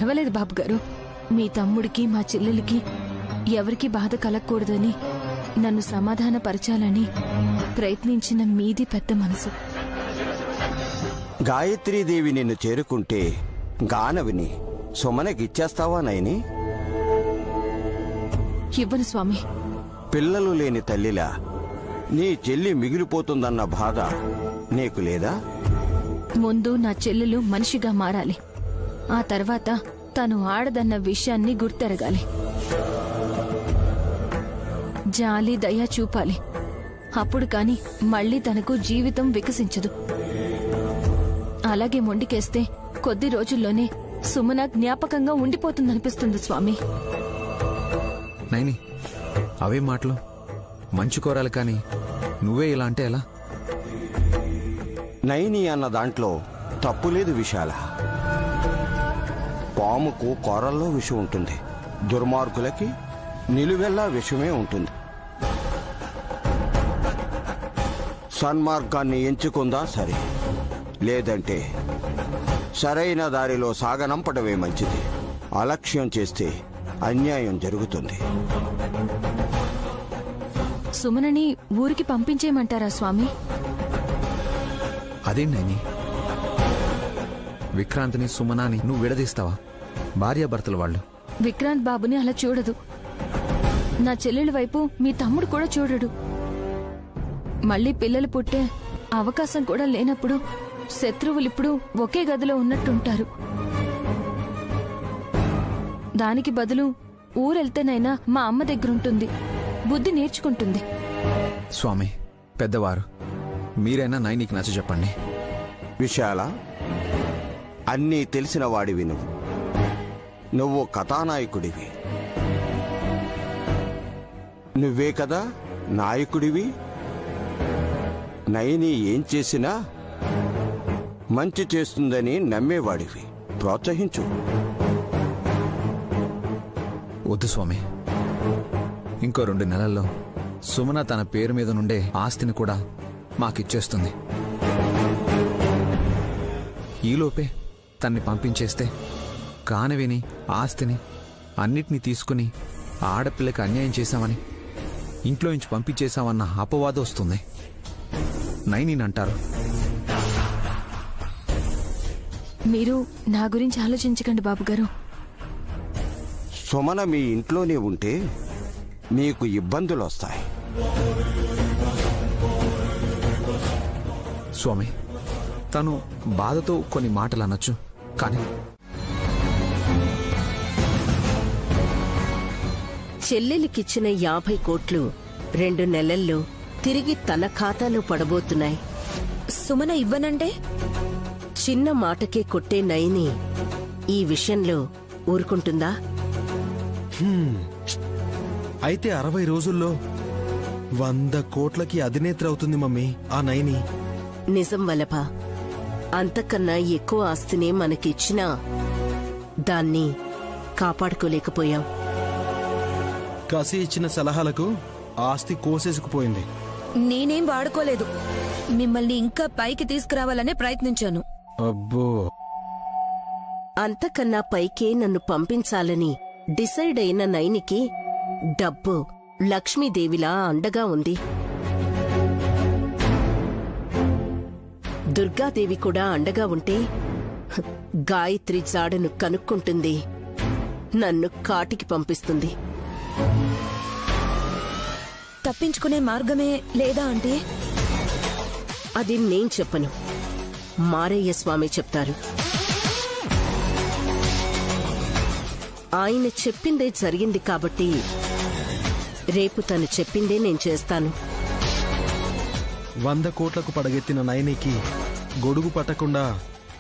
పర్వాలేదు బాబు గారు. మీ తమ్ముడికి మా చెల్లెలికి ఎవరికి బాధ కలగకూడదని నన్ను సమాధానపరచాలని ప్రయత్నించిన మీది పెద్ద మనసు. గాయత్రీదేవి నిన్ను చేరుకుంటే గానవిని సుమనకిచ్చేస్తావా నైని? ఇవ్వను స్వామి. పిల్లలు లేని తల్లిలా నీ చెల్లి మిగిలిపోతుందన్న బాధ నీకు లేదా? ముందు నా చెల్లెలు మనిషిగా మారాలి. ఆ తర్వాత తను ఆడదన్న విషయాన్ని గుర్తెరగాలి. జాలి దయ చూపాలి. అప్పుడు కాని మళ్ళీ తనకు జీవితం వికసించదు. అలాగే మొండికేస్తే కొద్ది రోజుల్లోనే సుమన జ్ఞాపకంగా ఉండిపోతుందనిపిస్తుంది స్వామి. నైని, అవే మాటలు. మంచి కోరాలి కానీ నువ్వే ఇలా అంటే ఎలా? నైని అన్న దాంట్లో తప్పులేదు విశాల. పాముకు కోరల్లో విషం ఉంటుంది, దుర్మార్గులకి నిలువెల్లా విషమే ఉంటుంది. సన్మార్గాన్ని ఎంచుకుందా సరే, లేదంటే సరైన దారిలో సాగనంపడమే మంచిది. అలక్ష్యం చేస్తే అన్యాయం జరుగుతుంది. సుమనని ఊరికి పంపించేయమంటారా స్వామి? అదేంటి నైని, విక్రాంత్ని సుమనాని నువ్వు విడదీస్తావా? భార్యాభర్తలు వాళ్ళు. విక్రాంత్ బాబుని అలా చూడదు. నా చెల్లెలి వైపు మీ తమ్ముడు కూడా చూడడు. మళ్ళీ పిల్లలు పుట్టే అవకాశం కూడా లేనప్పుడు శత్రువులిప్పుడు ఒకే గదిలో ఉన్నట్టుంటారు. దానికి బదులు ఊరెళ్తేనైనా మా అమ్మ దగ్గరుంటుంది, బుద్ధి నేర్చుకుంటుంది. స్వామి, పెద్దవారు, మీరైనా నైనికి నచ్చ చెప్పండి. విశాల, అన్నీ తెలిసిన వాడివి నువ్వు కథానాయకుడివి. నువ్వే కదా నాయకుడివి. నైని ఏం చేసినా మంచి చేస్తుందని నమ్మేవాడివి. ప్రోత్సహించు. వద్దు స్వామి. ఇంకో 2 నెలల్లో సుమన తన పేరు మీద నుండే ఆస్తిని కూడా మాకిచ్చేస్తుంది. ఈలోపే తన్ని పంపించేస్తే కానవిని, ఆస్తిని అన్నిటినీ తీసుకుని ఆడపిల్లకి అన్యాయం చేశామని, ఇంట్లో నుంచి పంపించేశామన్న అపవాదం వస్తుంది. నైనినంటారు. మీరు నా గురించి ఆలోచించకండి బాబుగారు. సుమన మీ ఇంట్లోనే ఉంటే మీకు ఇబ్బందులు వస్తాయి. స్వామి, తను బాధతో కొన్ని మాటలు అనొచ్చు, కానీ చెల్లెలికిచ్చిన 50 కోట్లు 2 నెలల్లో తిరిగి తన ఖాతాలో పడబోతున్నాయి. సుమన ఇవ్వనంటే చిన్న మాటకే కొట్టే నైని ఈ విషయంలో ఊరుకుంటుందా? అయితే 60 రోజుల్లో 100 కోట్లకి అధినేత్రి అవుతుంది మమ్మీ ఆ నైని. నిజం వలభ, అంతకన్నా ఎక్కువ ఆస్తినే మనకిచ్చినా దాన్ని కాపాడుకోలేకపోయాం. కసి ఇచ్చిన సలహాలకు ఆస్తి కోసేసుకుపోయింది. నేనేం వాడుకోలేదు. మిమ్మల్ని ఇంకా పైకి తీసుకురావాలనే ప్రయత్నించాను. అబ్బో, అంతకన్నా పైకే నన్ను పంపించాలని డిసైడ్ అయిన నైనికి డబ్బు లక్ష్మీదేవిలా అండగా ఉంది. దుర్గాదేవి కూడా అండగా ఉంటే గాయత్రి జాడను కనుక్కుంటుంది, నన్ను కాటికి పంపిస్తుంది. తప్పించుకునే మార్గమే లేదా అంటే? అది నేను చెప్పను, మారయ్య స్వామి చెప్తారు. ఆయన చెప్పిందే జరిగింది కాబట్టి రేపు తను చెప్పిందే నేను చేస్తాను. 100 కోట్లకు పడగెత్తిన నైనికి గొడుగు పట్టకుండా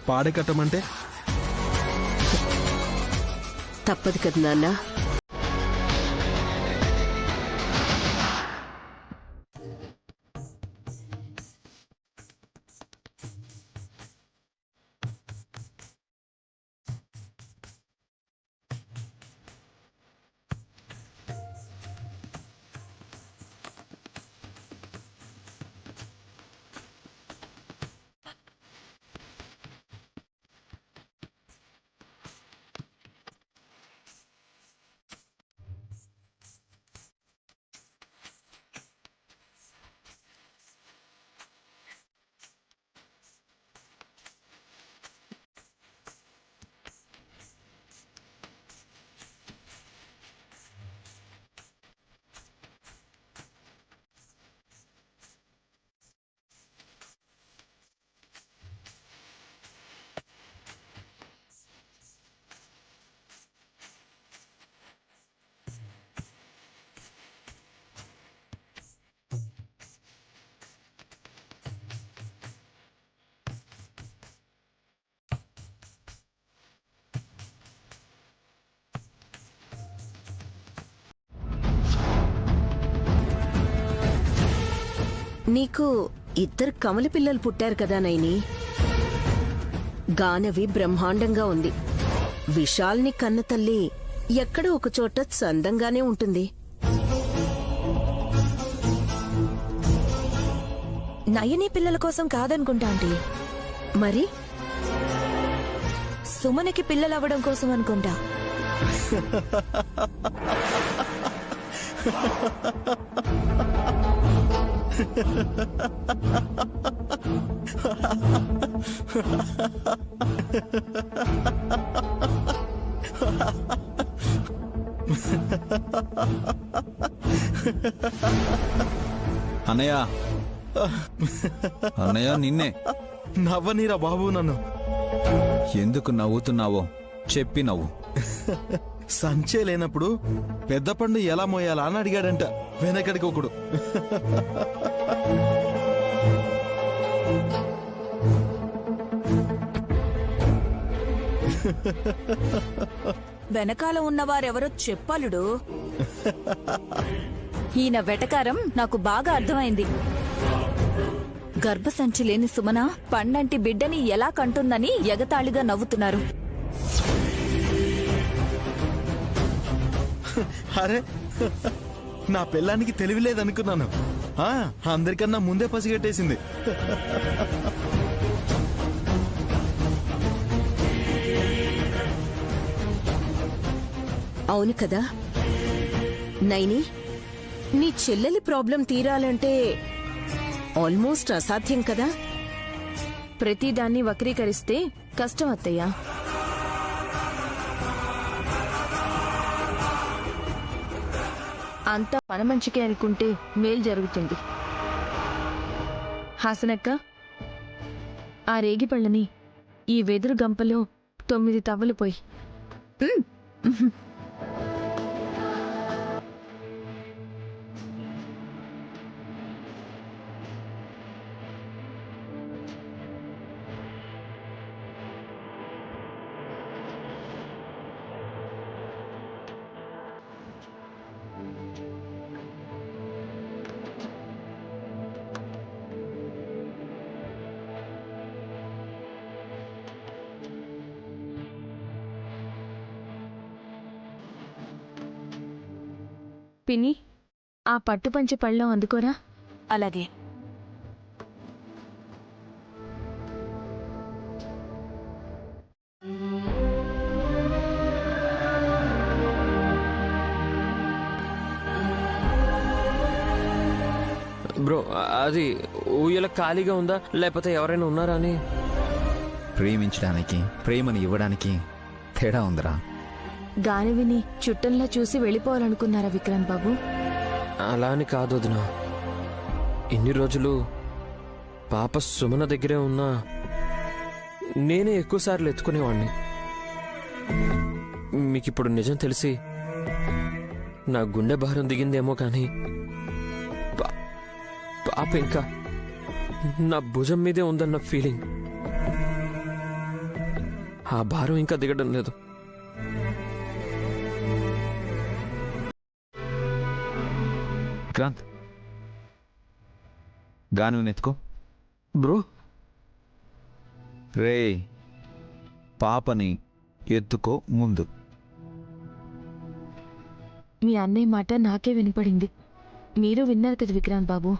పాడె కట్టమంటే తప్పదు కదా నాన్నా. నీకు ఇద్దరు కమల పిల్లలు పుట్టారు కదా నైని. గానవి బ్రహ్మాండంగా ఉంది. విశాల్ని కన్న తల్లి ఎక్కడో ఒకచోట చందంగానే ఉంటుంది. నయని పిల్లల కోసం కాదనుకుంటా ఆంటీ. మరి సుమనికి పిల్లలవ్వడం కోసం అనుకుంటా. అన్నయ్య అన్నయ్య నిన్నే. నవ్వనీరా బాబు నన్ను. ఎందుకు నవ్వుతున్నావో చెప్పి నవ్వు. సంచే లేనప్పుడు పెద్ద పండు ఎలా మోయాలా అని అడిగాడంట వెనకడికి ఒకడు. వెనకాల ఉన్నవారెవరో చెప్పలుడు. ఈయన వెటకారం నాకు బాగా అర్థమైంది. గర్భసంచి లేని సుమన పండంటి బిడ్డని ఎలా కంటుందని ఎగతాళిగా నవ్వుతున్నారు. అరే నా పెళ్ళానికి తెలివి లేదనుకున్నాను. అందరికన్నా ముందే పసిగట్టేసింది. అవును కదా నైని, నీ చెల్లెలి ప్రాబ్లం తీరాలంటే ఆల్మోస్ట్ అసాధ్యం కదా. ప్రతిదాన్ని వక్రీకరిస్తే కష్టం అత్తయ్యా. అంతా మన మంచికే అనుకుంటే మేలు జరుగుతుంది. హాసనక్క, ఆ రేగిపళ్ళని ఈ వెదురు గంపలో 9 తవ్వలు పోయి. పిన్ని, ఆ పట్టుపంచి పళ్ళం అందుకోరా. అలాగే. బ్రో, అది ఊయల ఖాళీగా ఉందా లేకపోతే ఎవరైనా ఉన్నారా అని. ప్రేమించడానికి ప్రేమని ఇవ్వడానికి తేడా ఉందిరా. గానివిని చుట్టంలా చూసి వెళ్ళిపోవాలనుకున్నారా విక్రాంత్ బాబు? అలా అని కాదు వదినా. ఇన్ని రోజులు పాప సుమన దగ్గరే ఉన్నా నేనే ఎక్కువసార్లు ఎత్తుకునేవాణ్ణి. మీకిప్పుడు నిజం తెలిసి నా గుండె భారం దిగిందేమో కానీ పాప ఇంకా నా భుజం మీదే ఉందన్న ఫీలింగ్. ఆ భారం ఇంకా దిగడం లేదు. విక్రాంత్, గాను ఎత్తుకో. బ్రో, రే పాపని ఎత్తుకో ముందు. మీ అన్నయ్య మాట నాకే వినపడింది. మీరు విన్నారు కదా విక్రాంత్ బాబు.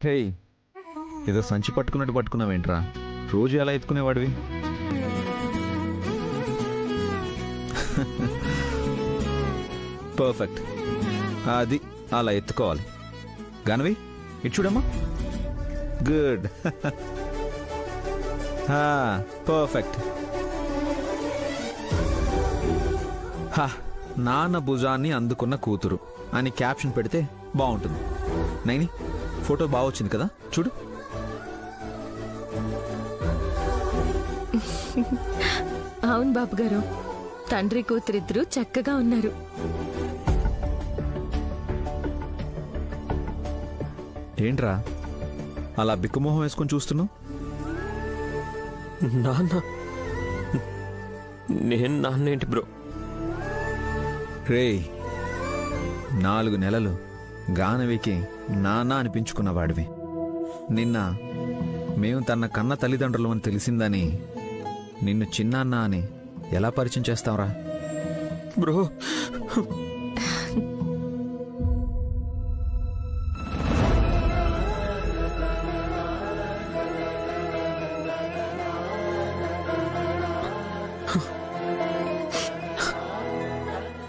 హే, ఏదో సంచి పట్టుకున్నట్టు పట్టుకున్నావేంట్రా? రోజు ఎలా ఎత్తుకునేవాడివి? పర్ఫెక్ట్, అది అలా ఎత్తుకోవాలి. గానవి ఇటు చూడమ్మా. గుడ్. పర్ఫెక్ట్. నాన్న భుజాన్ని అందుకున్న కూతురు అని క్యాప్షన్ పెడితే బాగుంటుంది. నైని, ఫోటో బాగా వచ్చింది కదా, చూడు. అవును బాబు గారు, తండ్రి కూతురిద్దరూ చక్కగా ఉన్నారు. ఏంట్రా అలా బిక్కుమొహం వేసుకొని చూస్తున్నావు? నాన్న, నేను నాన్నేంటి బ్రో? రేయ్, 4 నెలలు గానవికి నాన్న అనిపించుకున్న వాడివి. నిన్న మేము తన కన్న తల్లిదండ్రులు అని తెలిసిందని నిన్ను చిన్నాన్న అని ఎలా పరిచయం చేస్తావురా? బ్రో,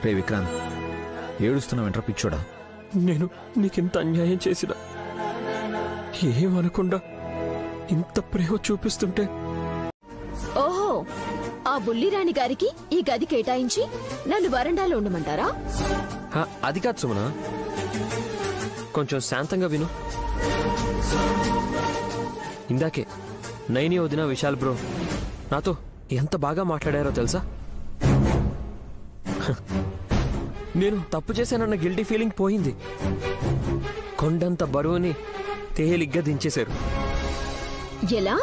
రే విక్రాంత్, ఏడుస్తున్నావు వెంట్రా పిచ్చోడా? నేను నీకింత అన్యాయం చేసినా ఏమనకుండా ఇంత ప్రేమ చూపిస్తుంటే ఓహో, ఆ బుల్లిరాణి గారికి ఈ గది కేటాయించి నన్ను వరండాలో ఉండమంటారా? అది కాదు సుమన, కొంచెం శాంతంగా విను. ఇందాకే నైని వదిన విశాల్ బ్రో నాతో ఎంత బాగా మాట్లాడారో తెలుసా? నేను తప్పు చేశానన్న గిల్టీ ఫీలింగ్ పోయింది. కొండంత బరువుని తేలిగ్గా దించేశారు. ఎలా?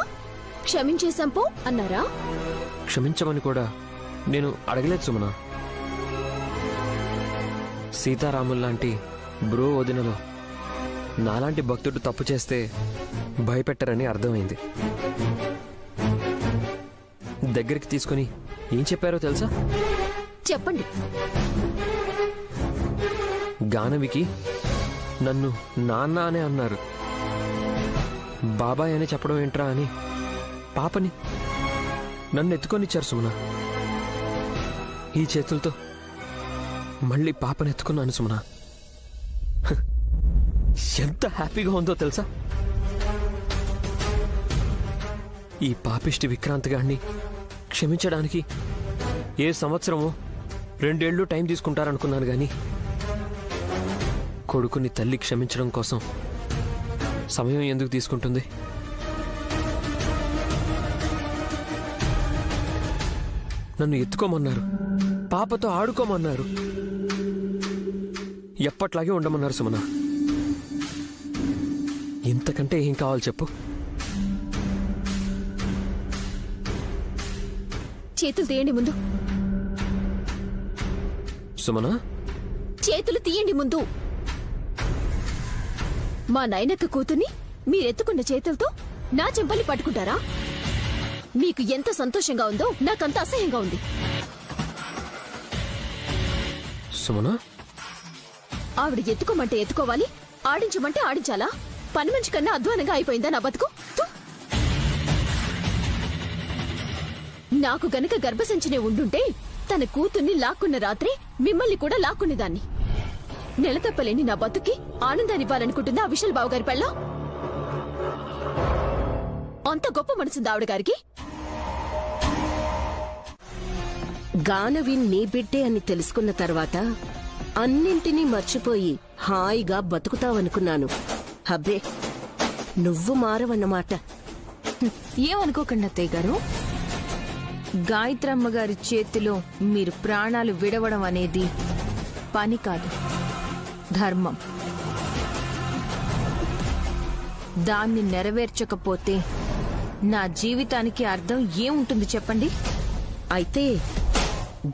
క్షమించేశాం పో అన్నారా? క్షమించమని కూడా నేను అడగలేదు సుమన. సీతారాముల్లాంటి బ్రో వదినలో నాలాంటి భక్తుడు తప్పు చేస్తే భయపెట్టరని అర్థమైంది. దగ్గరికి తీసుకుని ఏం చెప్పారో తెలుసా? చెప్పండి. గానవికి నన్ను నాన్న అనే అన్నారు. బాబాయ్ అని చెప్పడం ఏంట్రా అని పాపని నన్ను ఎత్తుకొనిచ్చారు సుమన. ఈ చేతులతో మళ్ళీ పాపని ఎత్తుకున్నాను సుమన. ఎంత హ్యాపీగా ఉందో తెలుసా? ఈ పాపిష్టి విక్రాంత్ గారిని క్షమించడానికి ఏ సంవత్సరమో 2 ఏళ్ళు టైం తీసుకుంటారనుకున్నాను గాని కొడుకుని తల్లి క్షమించడం కోసం సమయం ఎందుకు తీసుకుంటుంది? నన్ను ఎత్తుకోమన్నారు, పాపతో ఆడుకోమన్నారు, ఎప్పట్లాగే ఉండమన్నారు సుమన. ఇంతకంటే ఏం కావాలి చెప్పు? చేతులు తీయండి ముందు. సుమన, చేతులు తీయండి ముందు. మా నైనక్క కూతుర్ని మీరెత్తుకున్న చేతులతో నా చెంపల్ని పట్టుకుంటారా? మీకు ఎంత సంతోషంగా ఉందో నాకంత అసహ్యంగా ఉంది. సుమన, ఆవిడ ఎత్తుకోమంటే ఎత్తుకోవాలి, ఆడించమంటే ఆడించాలా? పని మనిషి కన్నా అధ్వానంగా అయిపోయిందా నా బతుకు? థు. నాకు గనక గర్భసంచినే ఉండుంటే తన కూతుర్ని లాక్కున్న రాత్రి మిమ్మల్ని కూడా లాక్కునేదాన్ని. నెలతప్పలేని నా బతుక్కి ఆనందాన్నివ్వాలనుకుంటుందా ఆ విశాల్ బాబు గారి పెళ్ళ? అంత గొప్ప మనసుంది ఆవిడ గారికి? గానవి నీ బిడ్డే అని తెలుసుకున్న తర్వాత అన్నింటినీ మర్చిపోయి హాయిగా బతుకుతావనుకున్నాను. హబ్బే, నువ్వు మారవన్నమాట. ఏమనుకోకండి అత్తయ్య గారు, గాయత్రమ్మ గారి చేతిలో మీరు ప్రాణాలు విడవడం అనేది పని కాదు, ధర్మం. దాన్ని నెరవేర్చకపోతే నా జీవితానికి అర్థం ఏముంటుంది చెప్పండి? అయితే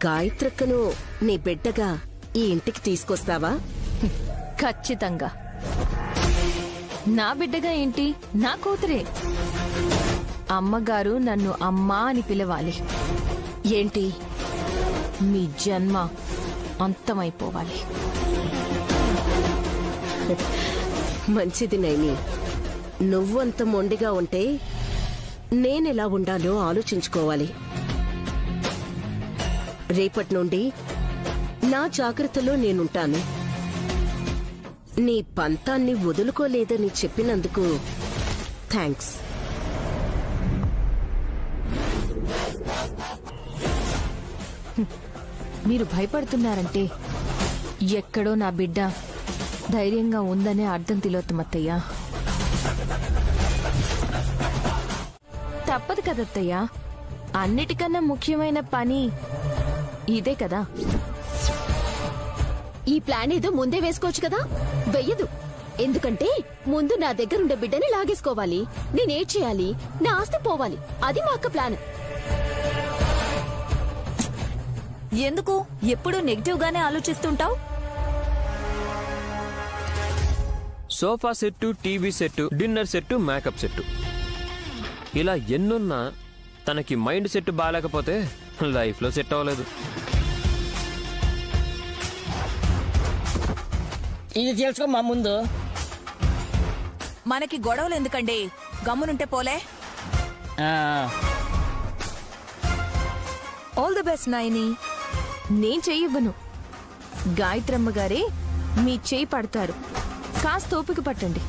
గాయత్రక్కను నీ బిడ్డగా ఈ ఇంటికి తీసుకొస్తావా? ఖచ్చితంగా. నా బిడ్డగా ఏంటి, నా కూతురే. అమ్మగారు నన్ను అమ్మా అని పిలవాలి. ఏంటి? మీ జన్మ అంతమైపోవాలి. మంచిది నైని. నువ్వు అంత మొండిగా ఉంటే నేనెలా ఉండాలో ఆలోచించుకోవాలి. రేపటి నుండి నా జాగ్రత్తలో నేనుంటాను. నీ పంతాన్ని వదులుకోలేదని చెప్పినందుకు థ్యాంక్స్. మీరు భయపడుతున్నారంటే ఎక్కడో నా బిడ్డ ధైర్యంగా ఉందనే అర్థం తిలోత్తమత్తయ్య. తప్పదు కదత్తయ్య, అన్నిటికన్నా ముఖ్యమైన పని ఇదే కదా. ఈ ప్లాన్ ఏదో ముందే వేసుకోవచ్చు కదా? వెయ్యదు. ఎందుకంటే ముందు నా దగ్గరుండే బిడ్డని లాగేసుకోవాలి, నేనేం చేయాలి, నా ఆస్తి పోవాలి. అది మా అక్క ప్లాన్. ఎందుకు ఎప్పుడు నెగిటివ్ గానే ఆలోచిస్తుంటావు? Sofa set, TV set, dinner set, makeup set, ఇలా ఎన్నున్నా తనకి మైండ్ సెట్ బాగాలేకపోతే లైఫ్లో సెట్ అవ్వలేదు. ఇది తెలుసుకో ముందు. మనకి గొడవలు ఎందుకండి, గమ్మునుంటే పోలే. All the best Nayani. నేను చెయ్యివ్వను. గాయత్రమ్మ గారే మీ చేయి పడతారు. కాస్త ఓపిక పట్టండి.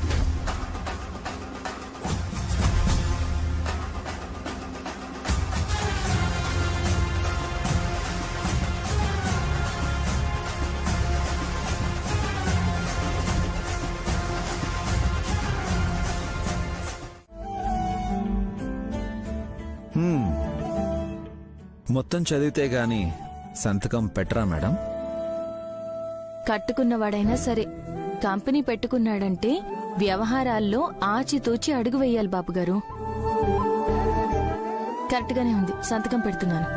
మొత్తం చదివితే గాని సంతకం పెట్టరా మేడం? కట్టుకున్నవాడైనా సరే కంపెనీ పెట్టుకున్నాడంటే వ్యవహారాల్లో ఆచితూచి అడుగు వేయాలి బాబుగారు. కరెక్ట్ గానే ఉంది, సంతకం పెడుతున్నాను.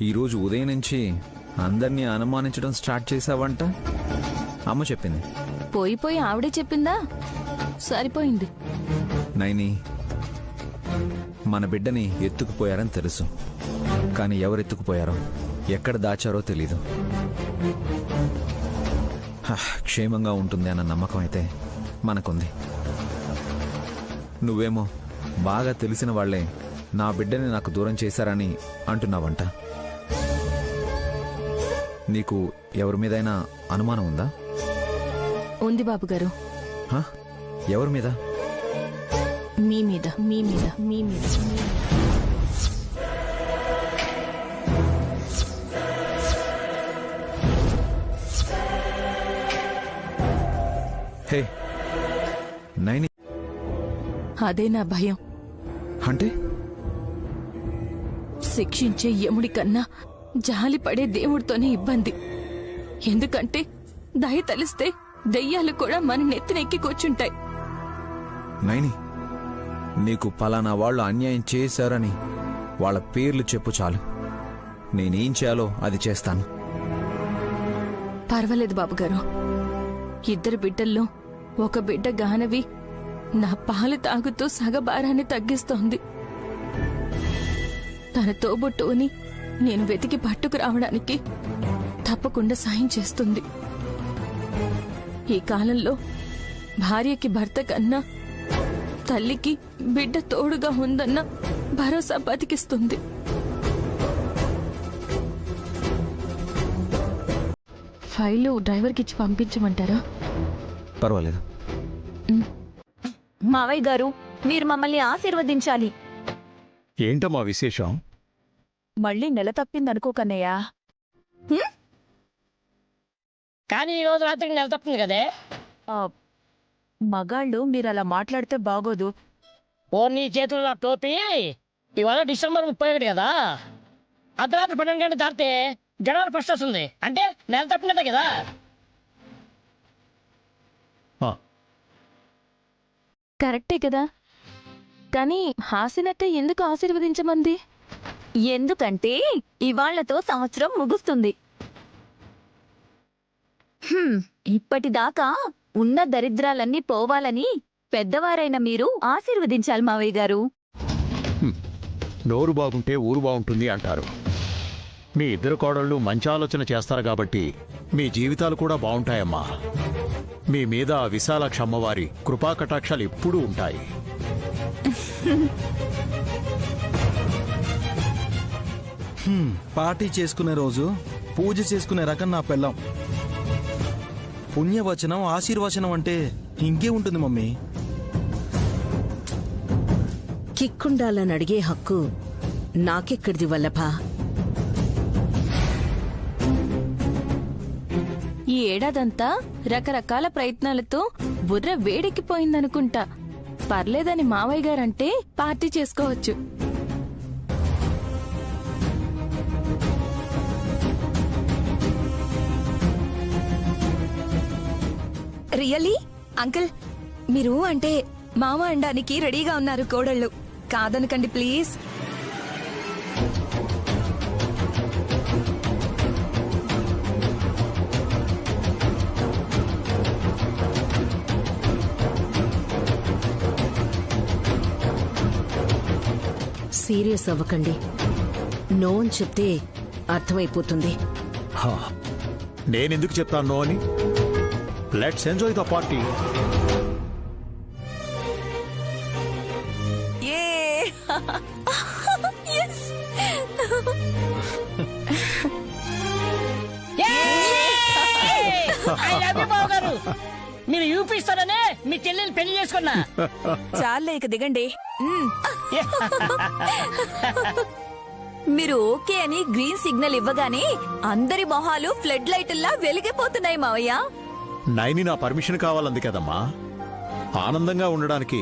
ఈరోజు ఉదయం నుంచి అందరినీ అనుమానించడం స్టార్ట్ చేశావంట. అమ్మ చెప్పింది. పోయి ఆవిడే చెప్పిందా? సరిపోయింది. నైని, మన బిడ్డని ఎత్తుకుపోయారని తెలుసు, కానీ ఎవరెత్తుకుపోయారో ఎక్కడ దాచారో తెలీదు. క్షేమంగా ఉంటుంది అన్న నమ్మకం అయితే మనకుంది. నువ్వేమో బాగా తెలిసిన వాళ్లే నా బిడ్డని నాకు దూరం చేశారని అంటున్నావంట. నీకు ఎవరి మీదైనా అనుమానం ఉందా? ఉంది బాబుగారు. ఎవరి మీద? మీ మీద. మీ మీద. మీ మీద. హే నైని, అదే నా భయం. అంటే శిక్షించే యముడి కన్నా జాలి పడే దేవుడితోనే ఇబ్బంది. ఎందుకంటే దయ తలిస్తే దెయ్యాలు కూడా మన నెత్తినెక్కి కూర్చుంటాయి. నైని, నీకు పలానా వాళ్ళు అన్యాయం చేశారని వాళ్ళ పేర్లు చెప్పు చాలు. నేనేం చేయాలో అది చేస్తాను. పర్వాలేదు బాబుగారు. ఇద్దరు బిడ్డల్లో ఒక బిడ్డ గానవి నా పాలు తాగుతూ సగభారాన్ని తగ్గిస్తోంది. తన తోబుట్టుని నేను వెతికి పట్టుకు రావడానికి తప్పకుండా సాయం చేస్తుంది. ఈ కాలంలో భార్యకి భర్త కన్నా తల్లికి బిడ్డ తోడుగా ఉందన్న భరోసా బతికిస్తుంది. ఫైలు డ్రైవర్కి ఇచ్చి పంపించమంటారా? పర్వాలేదు. మావయ్య గారు, మీరు మమ్మల్ని ఆశీర్వదించాలి. ఏంటమ్మా విశేషం? మళ్ళీ నెల తప్పిందనుకోకన్నయ్యా. కానీ ఈ రోజు రాత్రికి నెల తప్పుంది కదే. మగాళ్ళు మీరు అలా మాట్లాడితే బాగోదు. ఓ నీ చేతుల్లో టోపీ. ఇవాళ డిసెంబర్ 31 కదా. అర్ధరాత్రి 12 గంటలు దాటితే జనవరి 1 వస్తుంది. అంటే నెల తప్పినట్టే కదా. కరెక్టే కదా. కానీ హాసినట్టే ఎందుకు ఆశీర్వదించమంది? ఎందుకంటే ఇవాళ్లతో సంవత్సరం ముగుస్తుంది. ఇప్పటిదాకా ఉన్న దరిద్రాలన్నీ పోవాలని పెద్దవారైన మీరు ఆశీర్వదించాలి మావయ్య గారు. నోరు బాగుంటే ఊరు బాగుంటుంది అంటారు. మీ ఇద్దరు కోడళ్ళు మంచి ఆలోచన చేస్తారు కాబట్టి మీ జీవితాలు కూడా బాగుంటాయమ్మా. మీ మీద విశాలాక్ష అమ్మవారి కృపాకటాక్షాలు ఎప్పుడూ ఉంటాయి. పార్టీ చేసుకునే రోజు పూజ చేసుకునే రకం నా పెళ్ళం. పుణ్యవచనం ఆశీర్వచనం అంటే ఇంకే ఉంటుంది మమ్మీ. కిక్కుండాలని అడిగే హక్కు నాకెక్కడిది వల్లభా? ఈ ఏడాదంతా రకరకాల ప్రయత్నాలతో బుర్ర వేడెక్కిపోయిందనుకుంటా. పర్లేదని మావయ్య గారంటే పార్టీ చేసుకోవచ్చు. రియల్లీ అంకుల్, మీరు అంటే మామ అనడానికి రెడీగా ఉన్నారు కోడళ్ళు. కాదనకండి ప్లీజ్. సీరియస్ అవ్వకండి. నో అని చెప్తే అర్థమైపోతుంది. నేనెందుకు చెప్తాను నో అని? Let's enjoy the party. మీరు యూపిస్తారనే మీ చెల్లెలు పెళ్లి చేసుకున్నా. చాలే ఇక దిగండి. మీరు ఓకే అని గ్రీన్ సిగ్నల్ ఇవ్వగానే అందరి మొహాలు ఫ్లడ్ లైట్లా వెలిగిపోతున్నాయి మావయ్య. నైని నా పర్మిషన్ కావాలంది కదమ్మా. ఆనందంగా ఉండడానికి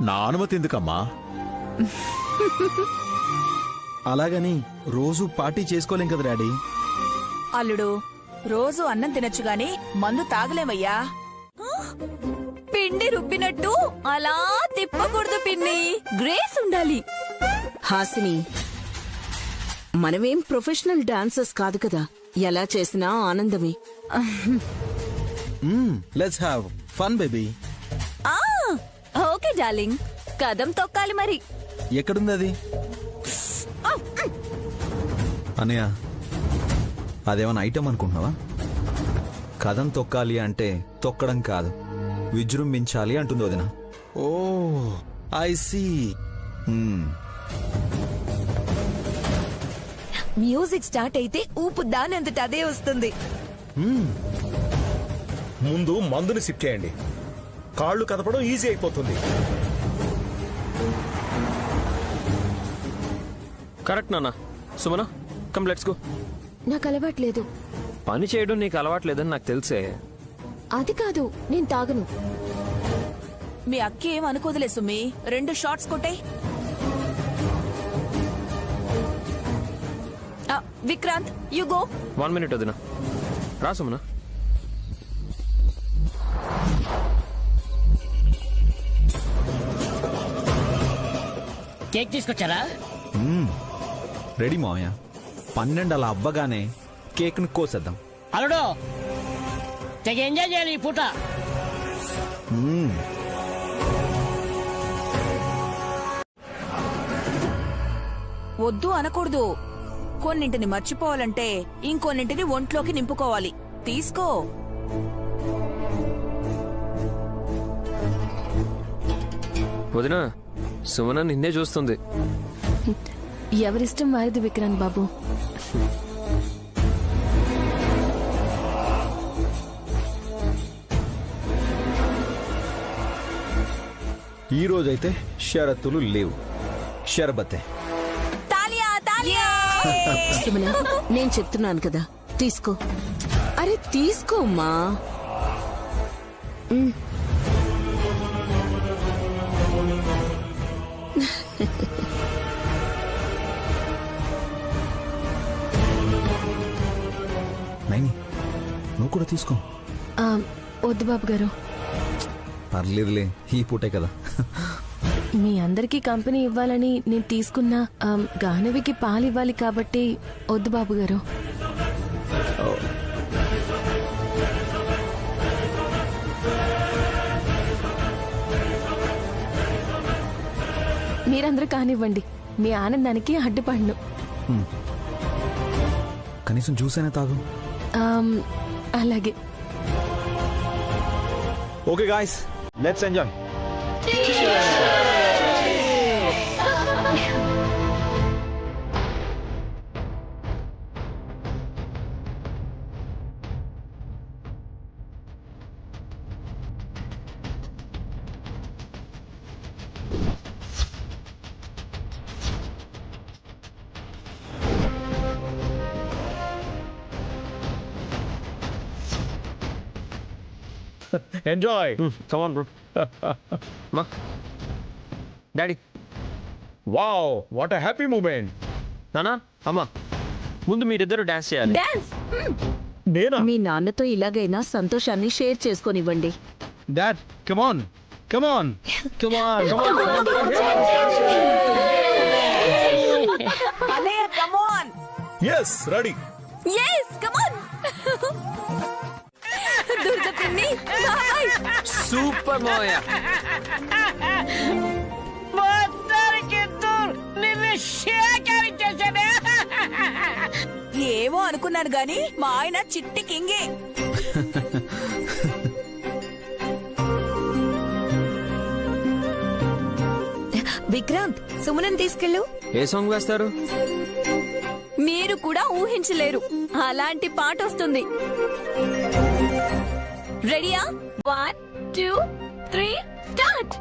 నా అనుమతి ఎందుకమ్మా? అలాగని రోజు పార్టీ చేసుకోలేం కదా డాడీ. అల్లుడు, రోజు అన్నం తినొచ్చు గాని మందు తాగలేమయ్యా. పిండి రుబ్బినట్టు అలా తిప్పకూడదు పిన్ని, గ్రేస్ ఉండాలి. హాసిని, మనమేం ప్రొఫెషనల్ డాన్సర్స్ కాదు కదా. ఎలా చేసినా ఆనందమే. Let's have fun baby. Okay darling, కదం తొక్కాలి మరి. ఎక్కడుంది అది? అనయ్య, అదేమన్నా ఐటమ్ అనుకుంటున్నావా? కథం తొక్కాలి అంటే తొక్కడం కాదు, విజృంభించాలి అంటుంది వదిన. ఓ ఐ సీ. మ్యూజిక్ స్టార్ట్ అయితే ఊపు దానంతట అదే వస్తుంది. ముందు మందుని సిప్ చేయండి, కాళ్ళు కదపడం ఈజీ అయిపోతుంది. కరెక్ట్ నాన్న. Sumana, come let's go. నాకు అలవాట్లేదు. పని చేయడం నీకు అలవాట్లేదని నాకు తెలిసే. అది కాదు, నేను తాగను. మీ అక్క ఏం అనుకోదులే సుమి, 2 షాట్స్ కొట్టాయి. Vikrant, you go. 1 minute వదినా. రా సుమన. కేక్ తీసుకొచ్చారా? రెడీ మావయ్య. 12 అలా అవ్వగానే కేక్ ను కోసేద్దాం. అల్లుడు, తెగ ఎంజాయ్ చేయాలి ఈ పూట. వద్దు అనకూడదు. కొన్నింటిని మర్చిపోవాలంటే ఇంకొన్నింటిని ఒంట్లోకి నింపుకోవాలి. తీసుకో. వదినా, సుమన నిన్నే చూస్తుంది. ఎవరిష్టం వారిది విక్రాంత్ బాబు. ఈ రోజైతే షరతులు లేవు, షరబతే. సుమన, నేను చెప్తున్నాను కదా, తీసుకో. అరే తీసుకోమ్మా. నైని, నువ్వు కూడా తీసుకో. వద్దు బాబు గారు. పర్లేదులే, ఈ పూటే కదా. మీ అందరికీ కంపెనీ ఇవ్వాలని నేను తీసుకున్నా. గానవికి పాలు ఇవ్వాలి కాబట్టి వద్దు బాబు గారు. మీరందరూ కానివ్వండి, మీ ఆనందానికి అడ్డుపడను. కనీసం జ్యూస్ అయినా తాగు. అలాగే. Okay guys, let's enjoy. Enjoy. Come on bro. మా daddy. Wow, what a happy moment. నానా అమ్మా ముందు మీరిద్దరు డాన్స్ చేయాలి. నేనా? మీ నాన్నతో ఇలాగైనా సంతోషాన్ని షేర్ చేసుకొనివ్వండి. Dad come on come on come on. అన్నయ్య come on. Yes ready. yes come on. Durga పిన్ని బాయ్. సూపర్ మావయ్య. ఏమో అనుకున్నాను గాని మా ఆయన చిట్టి కింగే. విక్రాంత్ సుమనని తీసుకెళ్ళు. ఏ సాంగ్ వేస్తారు? మీరు కూడా ఊహించలేరు అలాంటి పాట వస్తుంది. రెడీయా? 1 2 3 స్టార్ట్.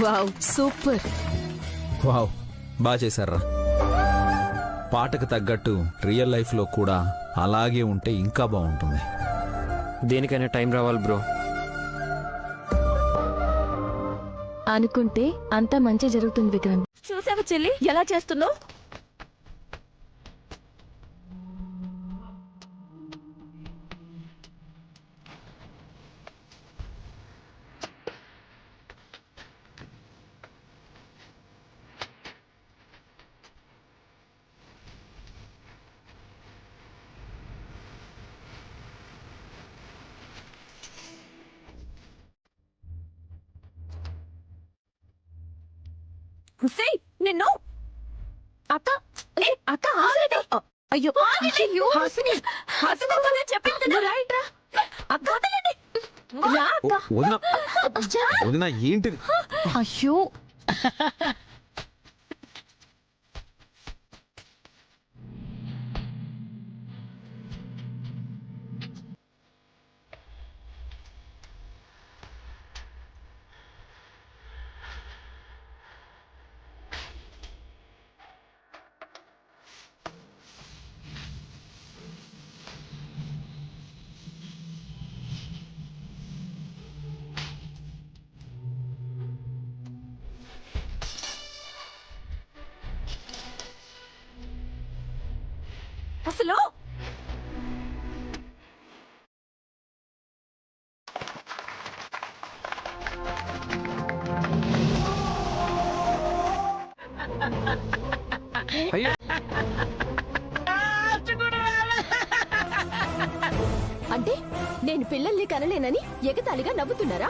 Wow super. వావ్ బాగా చేశారా. పాటకు తగ్గట్టు రియల్ లైఫ్లో కూడా అలాగే ఉంటే ఇంకా బాగుంటుంది. దేనికైనా టైం రావాలి బ్రో. అనుకుంటే అంతా మంచి జరుగుతుంది విక్రాంత్. చూసావా చెల్లి ఎలా చేస్తున్నావు? నిన్ను అక్క అక్క ఆగండి. అయ్యో హాసిని హాసిని చెప్పింది రైట్ రా అక్క. రా అక్క. వదినా ఏంటిది? అయ్యో అసలు అయ్యో అంటే నేను పిల్లల్ని కనలేనని ఎగతాళిగా నవ్వుతున్నారా?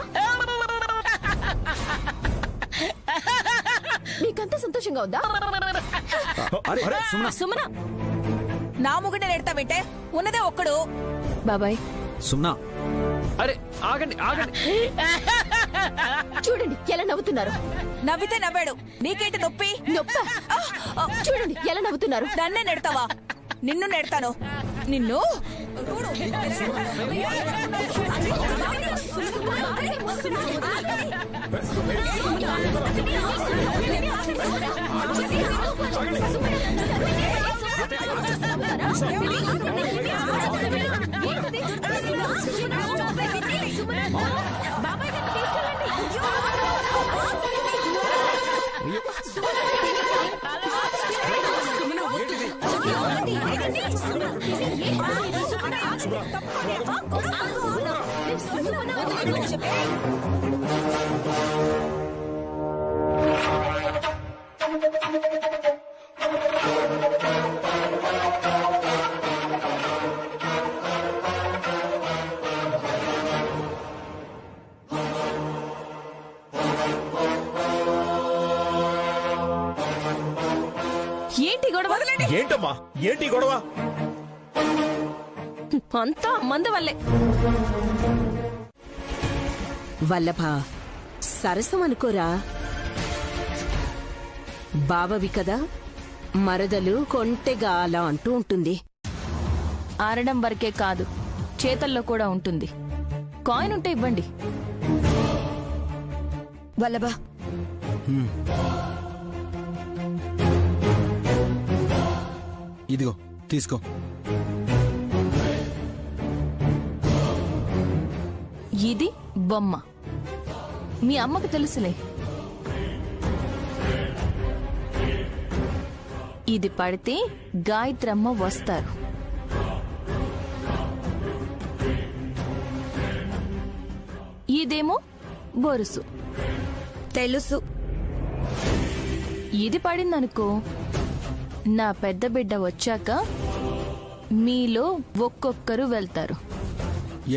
మీకంత సంతోషంగా ఉందా? సుమన నా ముగ్గునే నెడతావింటే ఉన్నదే ఒక్కడు. బాబాయ్ సుమ్నా, అరే ఆగండి ఆగండి. చూడండి ఎలా నవ్వుతున్నారు. నవ్వితే నవ్వాడు, నీకేంటి నొప్పి? నొప్ప చూడండి ఎలా నవ్వుతున్నారు. నన్నే నెడతావా? నిన్ను నెడతాను. నిన్ను ఏంటి గొడవ? ఏంటమ్మా ఏంటి గొడవ? అంతా మందు వల్లే. వల్లభ సరసం అనుకోరా. బావవి కదా, మరదలు కొంటెగా అలా అంటూ ఉంటుంది. ఆరడం వరకే కాదు, చేతల్లో కూడా ఉంటుంది. కాయిన్ ఉంటే ఇవ్వండి. వల్లభా ఇదిగో తీసుకో. ఇది బొమ్మ. మీ అమ్మకు తెలుసులే. ఇది పడితే గాయత్రమ్మ వస్తారు. ఇదేమో బొరుసు. తెలుసు. ఇది పడిందనుకో, నా పెద్ద బిడ్డ వచ్చాక మీలో ఒక్కొక్కరు వెళ్తారు.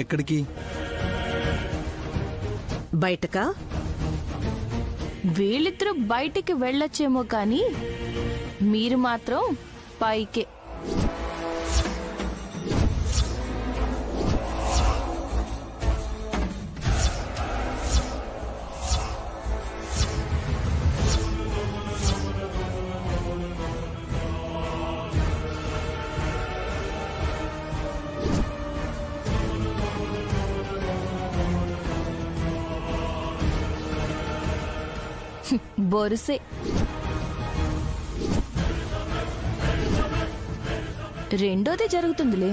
ఎక్కడికి? బయటకా? వీళ్ళిద్దరూ బయటికి వెళ్ళొచ్చేమో కానీ మీరు మాత్రం పైకే. బొరుసే. రెండోది జరుగుతుందిలే.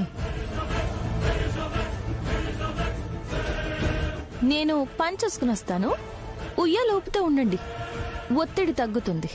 నేను పని చేసుకుని వస్తాను. ఉయ్యాలోపుతో ఉండండి, ఒత్తిడి తగ్గుతుంది.